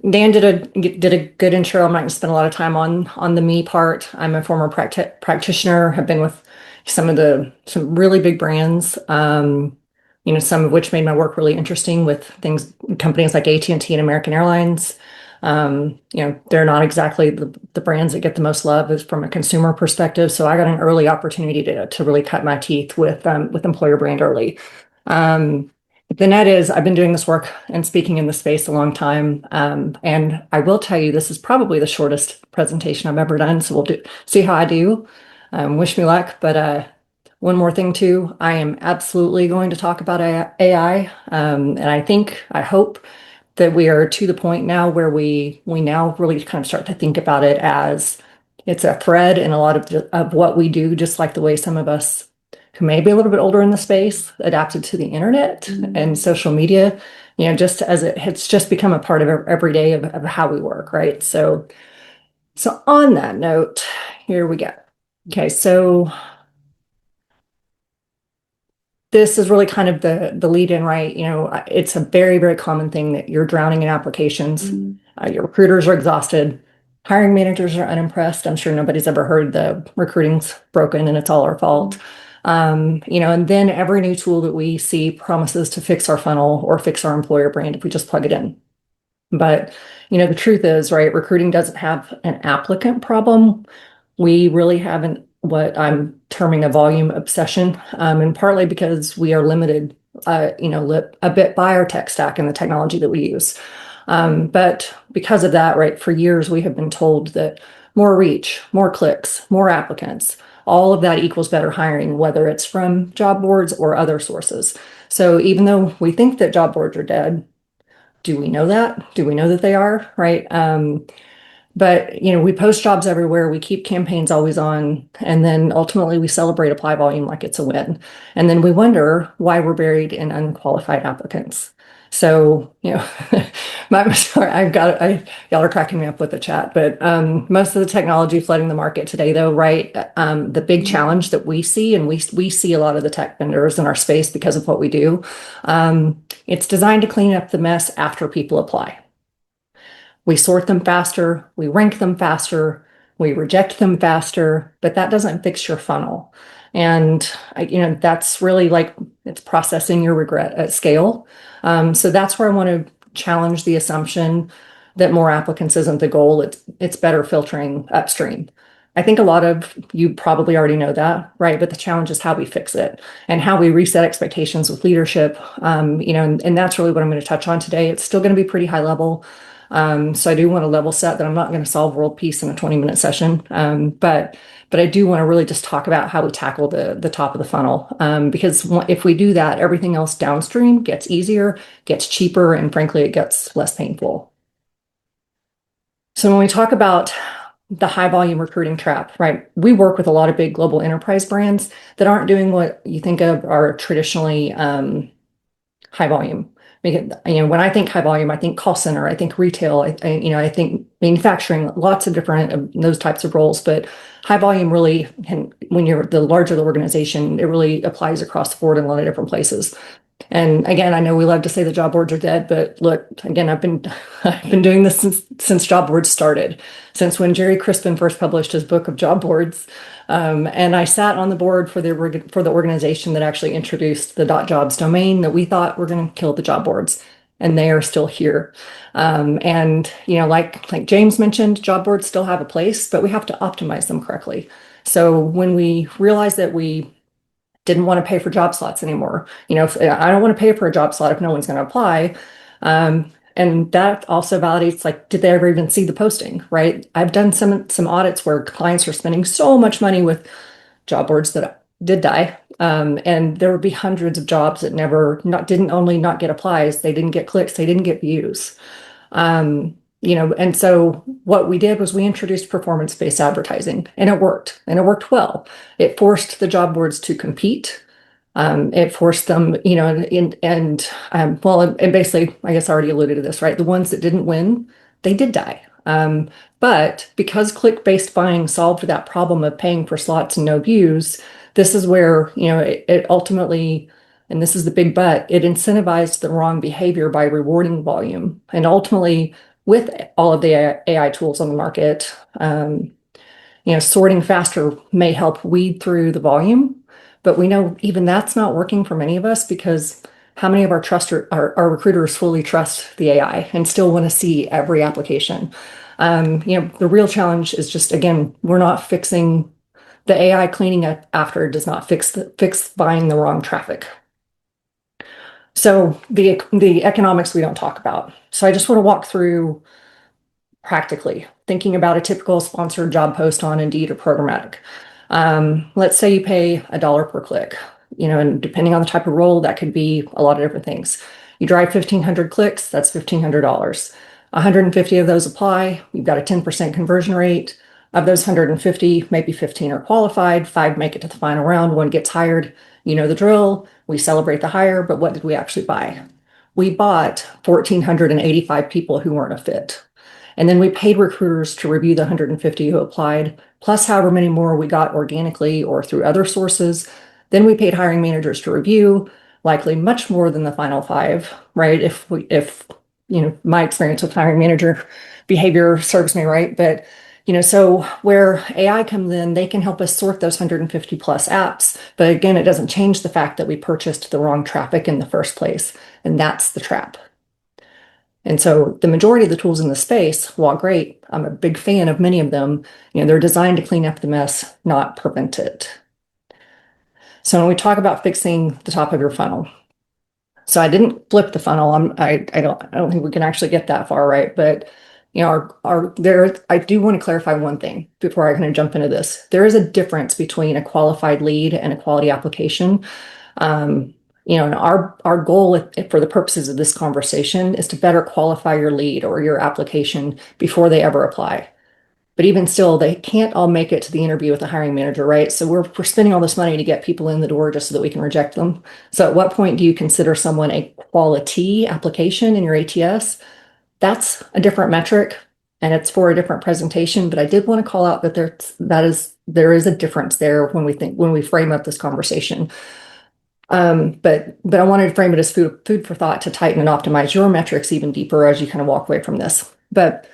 Dan did a good intro. I'm not going to spend a lot of time on the me part. I'm a former practitioner. Have been with some really big brands. Some of which made my work really interesting with companies like AT&T and American Airlines. They're not exactly the brands that get the most love is from a consumer perspective. So I got an early opportunity to really cut my teeth with employer brand early. Um, the net is I've been doing this work and speaking in the space a long time. And I will tell you, this is probably the shortest presentation I've ever done. So see how I do. Wish me luck. But one more thing too, I am absolutely going to talk about AI. And I hope that we are to the point now where we now really kind of start to think about it as it's a thread in a lot of what we do, just like the way some of us who may be a little bit older in the space adapted to the internet and social media, just as it's just become a part of every day of how we work, right? So on that note, here we go. Okay, so this is really kind of the lead in, right? It's a very, very common thing that you're drowning in applications. Your recruiters are exhausted. Hiring managers are unimpressed. I'm sure nobody's ever heard the recruiting's broken and it's all our fault. And then every new tool that we see promises to fix our funnel or fix our employer brand if we just plug it in. But, the truth is, right, recruiting doesn't have an applicant problem. We really haven't what I'm terming a volume obsession, and partly because we are limited, a bit by our tech stack and the technology that we use. But because of that, right, for years we have been told that more reach, more clicks, more applicants, all of that equals better hiring, whether it's from job boards or other sources. So even though we think that job boards are dead, do we know that? Do we know that they are, right? But we post jobs everywhere. We keep campaigns always on, and then ultimately we celebrate apply volume like it's a win. And then we wonder why we're buried in unqualified applicants. So, sorry, y'all are cracking me up with the chat, but most of the technology flooding the market today, though, right? The big challenge that we see, and we see a lot of the tech vendors in our space because of what we do. It's designed to clean up the mess after people apply. We sort them faster, we rank them faster, we reject them faster, but that doesn't fix your funnel. And that's really like it's processing your regret at scale. So that's where I want to challenge the assumption that more applicants isn't the goal. It's better filtering upstream. I think a lot of you probably already know that, right? But the challenge is how we fix it and how we reset expectations with leadership. And that's really what I'm going to touch on today. It's still going to be pretty high level. So I do want to level set that I'm not going to solve world peace in a 20-minute session. But I do want to really just talk about how we tackle the top of the funnel. Because if we do that, everything else downstream gets easier, gets cheaper, and frankly, it gets less painful. So when we talk about the high volume recruiting trap, right? We work with a lot of big global enterprise brands that aren't doing what you think of are traditionally high volume. Because, when I think high volume, I think call center, I think retail, I think manufacturing, lots of different those types of roles. But high volume really can, when you're the larger the organization, it really applies across the board in a lot of different places. And again, I know we love to say the job boards are dead, but look, again, I've been doing this since job boards started, since when Jerry Crispin first published his book of job boards. And I sat on the board for the organization that actually introduced the .jobs domain that we thought were going to kill the job boards, and they are still here. And like James mentioned, job boards still have a place, but we have to optimize them correctly. So when we realize that we didn't want to pay for job slots anymore. If I don't want to pay for a job slot if no one's going to apply. And that also validates, like, did they ever even see the posting, right? I've done some audits where clients are spending so much money with job boards that did die. And there would be hundreds of jobs that didn't only not get applies, they didn't get clicks, they didn't get views. And so what we did was we introduced performance-based advertising, and it worked well. It forced the job boards to compete. It forced them, and basically, I guess I already alluded to this, right? The ones that didn't win, they did die. But because click-based buying solved that problem of paying for slots and no views, this is where, it ultimately and this is the big but, it incentivized the wrong behavior by rewarding volume. And ultimately, with all of the AI tools on the market, sorting faster may help weed through the volume, but we know even that's not working for many of us because how many of our recruiters fully trust the AI and still want to see every application? The real challenge is just, again, we're not fixing the AI cleaning up after does not fix buying the wrong traffic. So the economics we don't talk about. So I just want to walk through practically thinking about a typical sponsored job post on Indeed or programmatic. Let's say you pay $1 per click, and depending on the type of role, that could be a lot of different things. You drive 1,500 clicks, that's $1,500. 150 of those apply, you've got a 10% conversion rate. Of those 150, maybe 15 are qualified, 5 make it to the final round, 1 gets hired. You know the drill. We celebrate the hire, but what did we actually buy? We bought 1,485 people who weren't a fit. And then we paid recruiters to review the 150 who applied, plus however many more we got organically or through other sources. Then we paid hiring managers to review, likely much more than the final 5, right? If my experience with hiring manager behavior serves me right. But so where AI comes in, they can help us sort those 150 plus apps. But again, it doesn't change the fact that we purchased the wrong traffic in the first place. And that's the trap. And so the majority of the tools in the space, while great, I'm a big fan of many of them, they're designed to clean up the mess, not prevent it. So when we talk about fixing the top of your funnel, so I didn't flip the funnel. I don't think we can actually get that far, right? But I do want to clarify one thing before I kind of jump into this. There is a difference between a qualified lead and a quality application. And our goal for the purposes of this conversation is to better qualify your lead or your application before they ever apply. But even still, they can't all make it to the interview with the hiring manager, right? So we're spending all this money to get people in the door just so that we can reject them. So at what point do you consider someone a quality application in your ATS? That's a different metric and it's for a different presentation. But I did want to call out that there is a difference there when we frame up this conversation. But I wanted to frame it as food for thought to tighten and optimize your metrics even deeper as you kind of walk away from this. But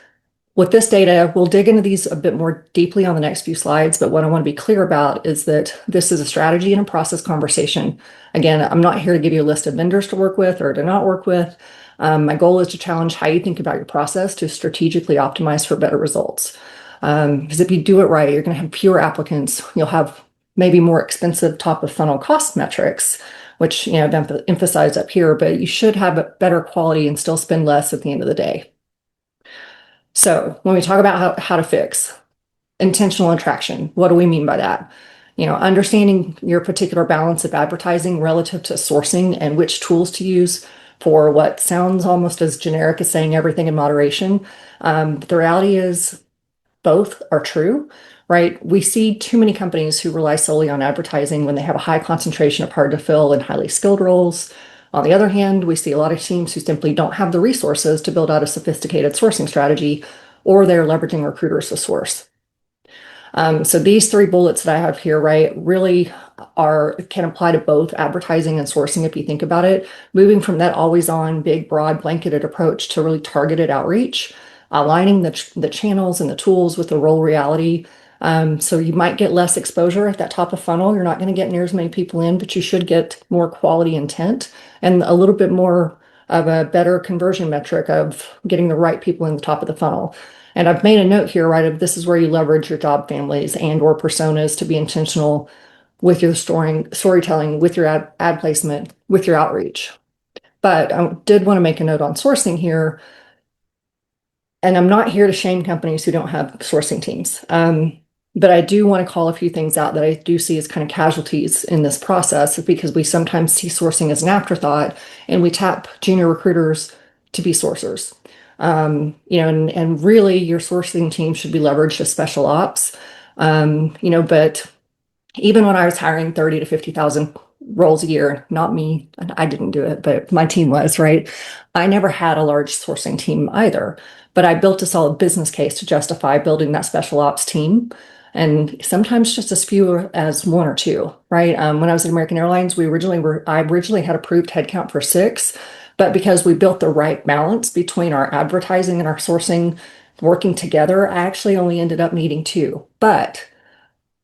with this data, we'll dig into these a bit more deeply on the next few slides. But what I want to be clear about is that this is a strategy and a process conversation. Again, I'm not here to give you a list of vendors to work with or to not work with. My goal is to challenge how you think about your process to strategically optimize for better results. Because if you do it right, you're going to have fewer applicants. You'll have maybe more expensive top of funnel cost metrics, which I've emphasized up here, but you should have a better quality and still spend less at the end of the day. So when we talk about how to fix intentional attraction, what do we mean by that? Understanding your particular balance of advertising relative to sourcing and which tools to use for what sounds almost as generic as saying everything in moderation. But the reality is both are true, right? We see too many companies who rely solely on advertising when they have a high concentration of hard to fill and highly skilled roles. On the other hand, we see a lot of teams who simply don't have the resources to build out a sophisticated sourcing strategy, or they're leveraging recruiters to source. So these 3 bullets that I have here, right, really can apply to both advertising and sourcing if you think about it, moving from that always on, big, broad, blanketed approach to really targeted outreach, aligning the channels and the tools with the role reality. So you might get less exposure at that top of funnel. You're not going to get near as many people in, but you should get more quality intent and a little bit more of a better conversion metric of getting the right people in the top of the funnel. And I've made a note here, right, of this is where you leverage your job families and or personas to be intentional with your storytelling, with your ad placement, with your outreach. But I did want to make a note on sourcing here. And I'm not here to shame companies who don't have sourcing teams. But I do want to call a few things out that I do see as kind of casualties in this process because we sometimes see sourcing as an afterthought and we tap junior recruiters to be sourcers. And really your sourcing team should be leveraged as special ops. But even when I was hiring 30 to 50,000 roles a year, not me, I didn't do it, but my team was, right? I never had a large sourcing team either, but I built a solid business case to justify building that special ops team. and sometimes just as few as one or two, right? When I was at American Airlines, I originally had approved headcount for 6, but because we built the right balance between our advertising and our sourcing working together, I actually only ended up needing 2. But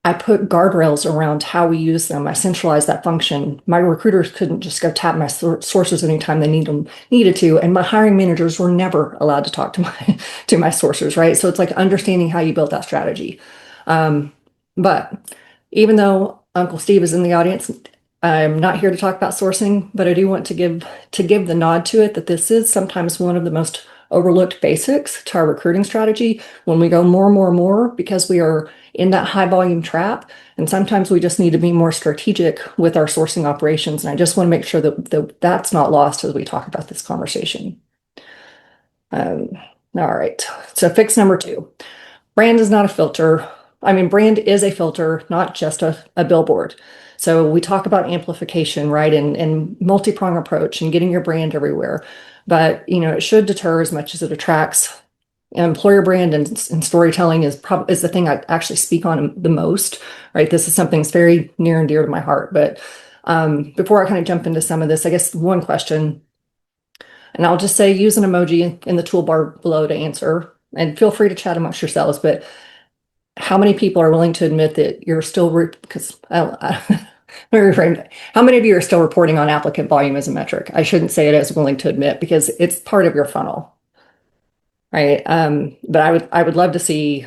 I put guardrails around how we use them. I centralized that function. My recruiters couldn't just go tap my sources anytime they needed to, and my hiring managers were never allowed to talk to my to my sources, right? So it's like understanding how you built that strategy. But even though Uncle Steve is in the audience, I'm not here to talk about sourcing, but I do want to give the nod to it that this is sometimes one of the most overlooked basics to our recruiting strategy when we go more because we are in that high volume trap. And sometimes we just need to be more strategic with our sourcing operations. And I just want to make sure that that's not lost as we talk about this conversation. All right. So fix number 2. Brand is not a filter. I mean, brand is a filter, not just a billboard. So we talk about amplification, right? And multi-prong approach and getting your brand everywhere. But, it should deter as much as it attracts. Employer brand and storytelling is the thing I actually speak on the most, right? This is something that's very near and dear to my heart. But before I kind of jump into some of this, I guess one question, and I'll just say use an emoji in the toolbar below to answer, and feel free to chat amongst yourselves. But how many people are willing to admit that you're still because let me reframe it. How many of you are still reporting on applicant volume as a metric? I shouldn't say it as willing to admit because it's part of your funnel, right? But I would love to see,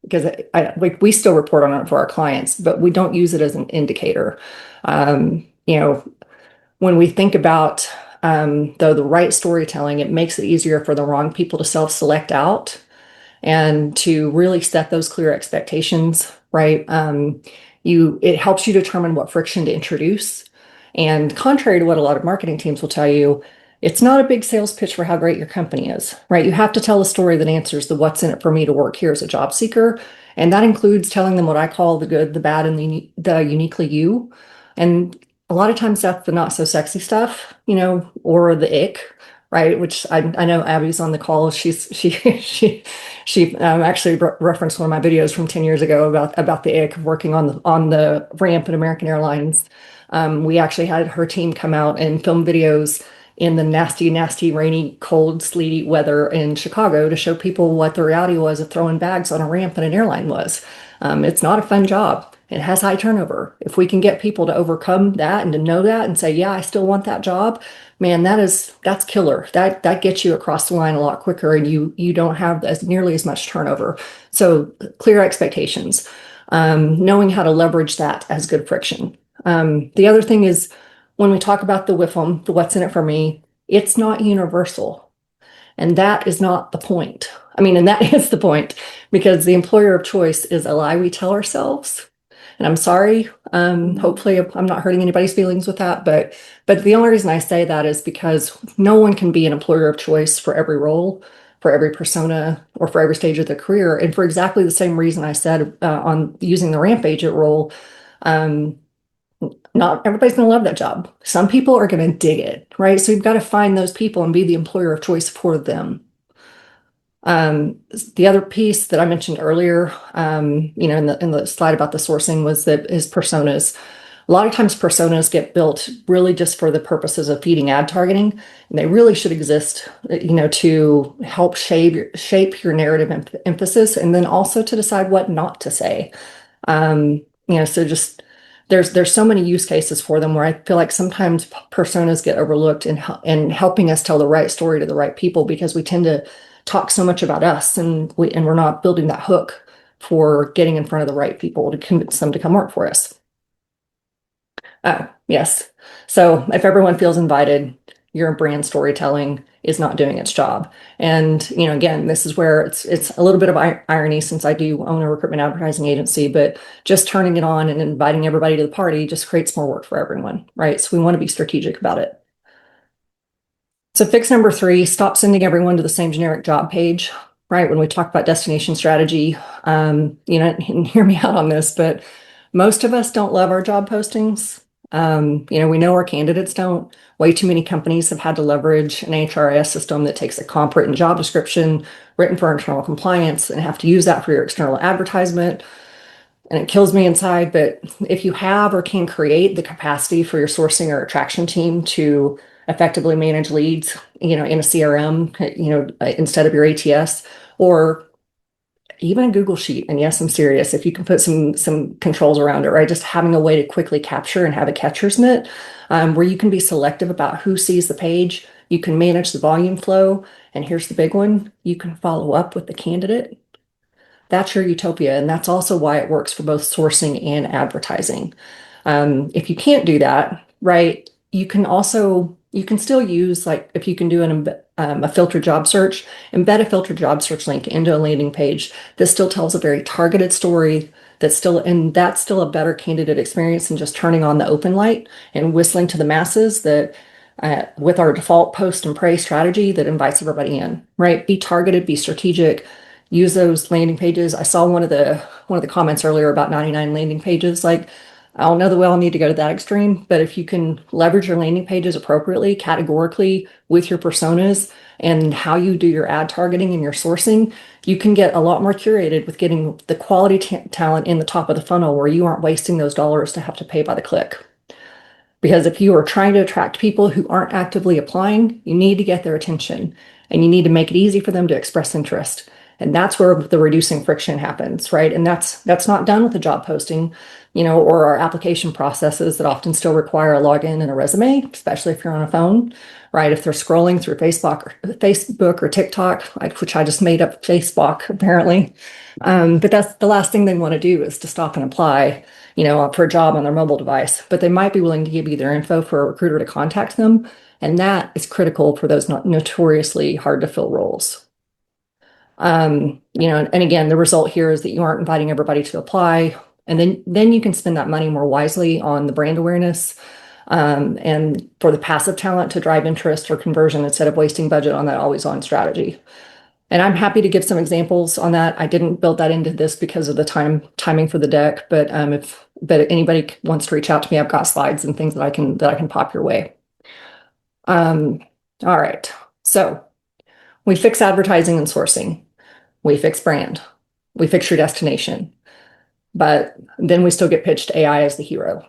because we still report on it for our clients, but we don't use it as an indicator. When we think about the right storytelling, it makes it easier for the wrong people to self-select out and to really set those clear expectations, right? It helps you determine what friction to introduce. And contrary to what a lot of marketing teams will tell you, it's not a big sales pitch for how great your company is, right? You have to tell a story that answers the what's in it for me to work here as a job seeker. And that includes telling them what I call the good, the bad, and the uniquely you. And a lot of times that's the not so sexy stuff, or the ick, right? Which I know Abby's on the call. She actually referenced one of my videos from 10 years ago about the ick of working on the ramp at American Airlines. We actually had her team come out and film videos in the nasty, rainy, cold, sleety weather in Chicago to show people what the reality was of throwing bags on a ramp in an airline was. It's not a fun job. It has high turnover. If we can get people to overcome that and to know that and say, yeah, I still want that job, man, that's killer. That gets you across the line a lot quicker, and you don't have nearly as much turnover. So clear expectations, knowing how to leverage that as good friction. The other thing is when we talk about the WIFM, the what's in it for me, it's not universal. And that is not the point. And that is the point, because the employer of choice is a lie we tell ourselves. And I'm sorry, hopefully I'm not hurting anybody's feelings with that, but the only reason I say that is because no one can be an employer of choice for every role, for every persona, or for every stage of their career. And for exactly the same reason I said on using the ramp agent role, not everybody's going to love that job. Some people are going to dig it, right? So you've got to find those people and be the employer of choice for them. The other piece that I mentioned earlier, in the slide about the sourcing is personas. A lot of times personas get built really just for the purposes of feeding ad targeting, and they really should exist, to help shape your narrative emphasis, and then also to decide what not to say. So just there's so many use cases for them where I feel like sometimes personas get overlooked in helping us tell the right story to the right people, because we tend to talk so much about us, and we're not building that hook for getting in front of the right people to convince them to come work for us. Oh, yes. So if everyone feels invited, your brand storytelling is not doing its job. And, again, this is where it's a little bit of irony, since I do own a recruitment advertising agency, but just turning it on and inviting everybody to the party just creates more work for everyone, right? So we want to be strategic about it. So fix number 3, stop sending everyone to the same generic job page, right? When we talk about destination strategy, and hear me out on this, but most of us don't love our job postings. We know our candidates don't. Way too many companies have had to leverage an HRIS system that takes a comp written job description written for internal compliance and have to use that for your external advertisement. and it kills me inside, but if you have or can create the capacity for your sourcing or attraction team to effectively manage leads, in a CRM, instead of your ATS, or even a Google Sheet. And yes, I'm serious. If you can put some controls around it, right? Just having a way to quickly capture and have a catcher's mitt, where you can be selective about who sees the page. You can manage the volume flow. And here's the big one: you can follow up with the candidate. That's your utopia. And that's also why it works for both sourcing and advertising. If you can't do that, right, you can still use, like, if you can do a filtered job search, embed a filtered job search link into a landing page. This still tells a very targeted story that's still a better candidate experience than just turning on the open light and whistling to the masses with our default post and pray strategy that invites everybody in, right? Be targeted, be strategic, use those landing pages. I saw one of the comments earlier about 99 landing pages. Like, I don't know that we all need to go to that extreme, but if you can leverage your landing pages appropriately, categorically, with your personas and how you do your ad targeting and your sourcing, you can get a lot more curated with getting the quality talent in the top of the funnel, where you aren't wasting those dollars to have to pay by the click. Because if you are trying to attract people who aren't actively applying, you need to get their attention, and you need to make it easy for them to express interest. And that's where the reducing friction happens, right? And that's not done with the job posting, or our application processes that often still require a login and a resume, especially if you're on a phone, right? If they're scrolling through Facebook or TikTok, which I just made up Facebook apparently. But that's the last thing they want to do, is to stop and apply, for a job on their mobile device. But they might be willing to give you their info for a recruiter to contact them. And that is critical for those notoriously hard to fill roles. And again, the result here is that you aren't inviting everybody to apply. And then you can spend that money more wisely on the brand awareness, and for the passive talent to drive interest or conversion, instead of wasting budget on that always on strategy. And I'm happy to give some examples on that. I didn't build that into this because of the timing for the deck, but if anybody wants to reach out to me, I've got slides and things that I can pop your way. All right. So we fix advertising and sourcing. We fix brand. We fix your destination. But then we still get pitched AI as the hero.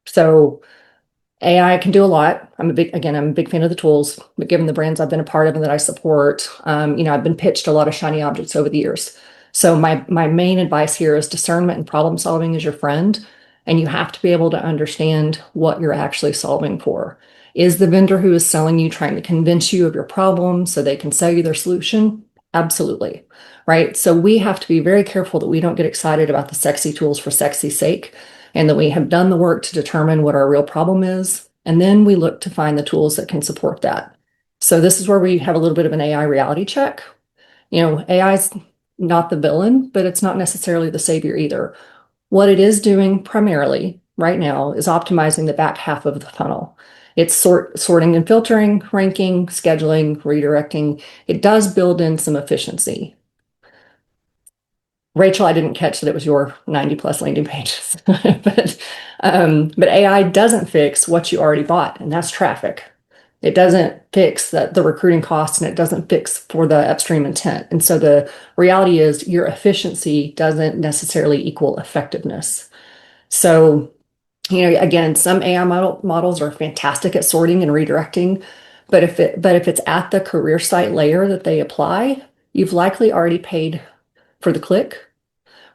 So AI can do a lot. I'm a big fan of the tools, but given the brands I've been a part of and that I support, I've been pitched a lot of shiny objects over the years. So my main advice here is discernment and problem solving is your friend, and you have to be able to understand what you're actually solving for. Is the vendor who is selling you trying to convince you of your problem so they can sell you their solution? Absolutely. Right. So we have to be very careful that we don't get excited about the sexy tools for sexy sake, and that we have done the work to determine what our real problem is. And then we look to find the tools that can support that. So this is where we have a little bit of an AI reality check. AI is not the villain, but it's not necessarily the savior either. What it is doing primarily right now is optimizing the back half of the funnel. It's sorting and filtering, ranking, scheduling, redirecting. It does build in some efficiency. Rachel, I didn't catch that it was your 90 plus landing pages, but AI doesn't fix what you already bought, and that's traffic. It doesn't fix the recruiting costs, and it doesn't fix for the upstream intent. And so the reality is your efficiency doesn't necessarily equal effectiveness. So, again, some AI models are fantastic at sorting and redirecting, but if it's at the career site layer that they apply, you've likely already paid for the click,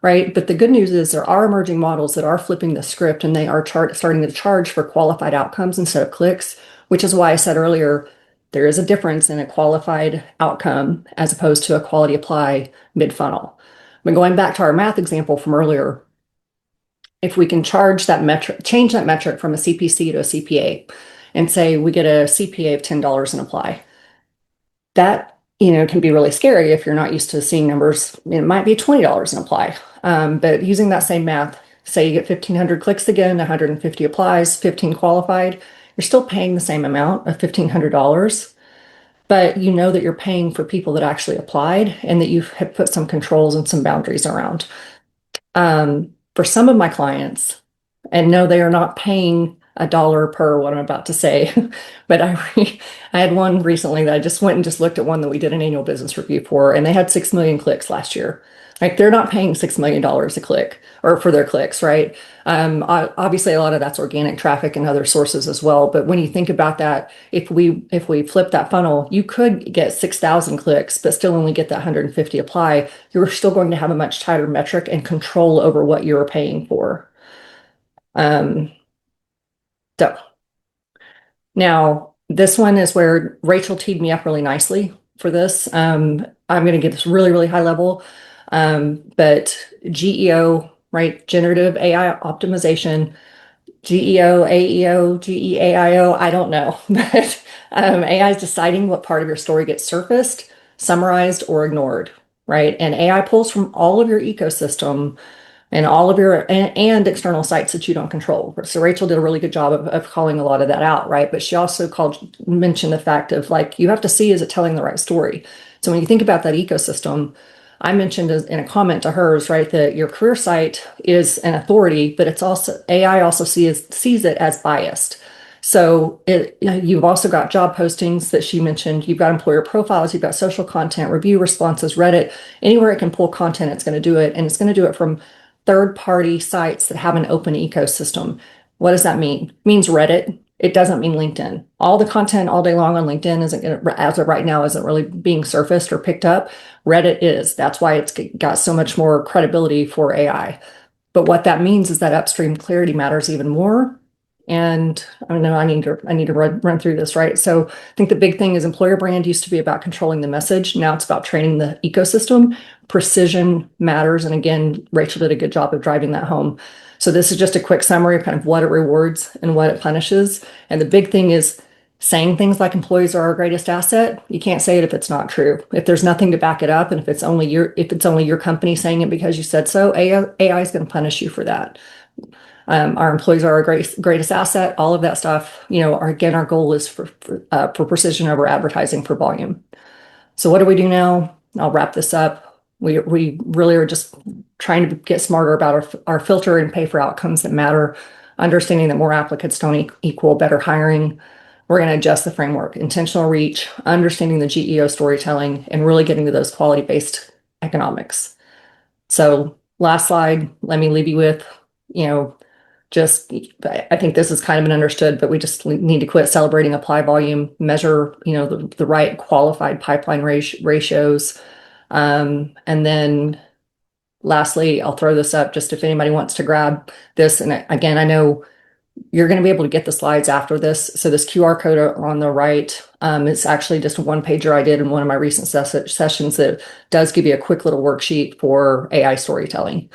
right? But the good news is there are emerging models that are flipping the script, and they are starting to charge for qualified outcomes instead of clicks, which is why I said earlier, there is a difference in a qualified outcome as opposed to a quality apply mid-funnel. But going back to our math example from earlier, if we can change that metric from a CPC to a CPA, and say we get a CPA of $10 and apply, that can be really scary if you're not used to seeing numbers. It might be $20 and apply. But using that same math, say you get 1,500 clicks again, 150 applies, 15 qualified, you're still paying the same amount of $1,500, but you know that you're paying for people that actually applied and that you have put some controls and some boundaries around. For some of my clients, and no, they are not paying a dollar per what I'm about to say. But I had one recently that I just went and just looked at one that we did an annual business review for, and they had 6 million clicks last year. Like they're not paying $6 million a click or for their clicks, right? Obviously, a lot of that's organic traffic and other sources as well. But when you think about that, if we flip that funnel, you could get 6,000 clicks, but still only get that 150 apply. You're still going to have a much tighter metric and control over what you're paying for. Um, so now this one is where Rachel teed me up really nicely for this. I'm going to get this really, really high level. But GEO, right? Generative AI optimization, GEO, AEO, GEAIO, I don't know. But AI is deciding what part of your story gets surfaced, summarized, or ignored, right? And AI pulls from all of your ecosystem and all of your and external sites that you don't control. So Rachel did a really good job of calling a lot of that out, right? But she also mentioned the fact of like, you have to see, is it telling the right story? So when you think about that ecosystem, I mentioned in a comment to hers, right, that your career site is an authority, but it's also AI also sees it as biased. So you've also got job postings that she mentioned. You've got employer profiles, you've got social content, review responses, Reddit, anywhere it can pull content, it's going to do it. And it's going to do it from third-party sites that have an open ecosystem. What does that mean? It means Reddit. It doesn't mean LinkedIn. All the content all day long on LinkedIn as of right now, isn't really being surfaced or picked up. Reddit is. That's why it's got so much more credibility for AI. But what that means is that upstream clarity matters even more. And I don't know, I need to run through this, right? So I think the big thing is employer brand used to be about controlling the message. Now it's about training the ecosystem. Precision matters. And again, Rachel did a good job of driving that home. So this is just a quick summary of kind of what it rewards and what it punishes. And the big thing is saying things like employees are our greatest asset. You can't say it if it's not true. If there's nothing to back it up, and if it's only your company saying it because you said so, AI is going to punish you for that. Our employees are our greatest asset. All of that stuff, our goal is for precision over advertising for volume. So what do we do now? I'll wrap this up. We really are just trying to get smarter about our filter and pay for outcomes that matter, understanding that more applicants don't equal better hiring. We're going to adjust the framework, intentional reach, understanding the GEO storytelling, and really getting to those quality-based economics. So last slide, let me leave you with, just, I think this is kind of an understood, but we just need to quit celebrating apply volume, measure, the right qualified pipeline ratios. And then lastly, I'll throw this up just if anybody wants to grab this. And again, I know you're going to be able to get the slides after this. So this QR code on the right, it's actually just a one pager I did in one of my recent sessions that does give you a quick little worksheet for AI storytelling.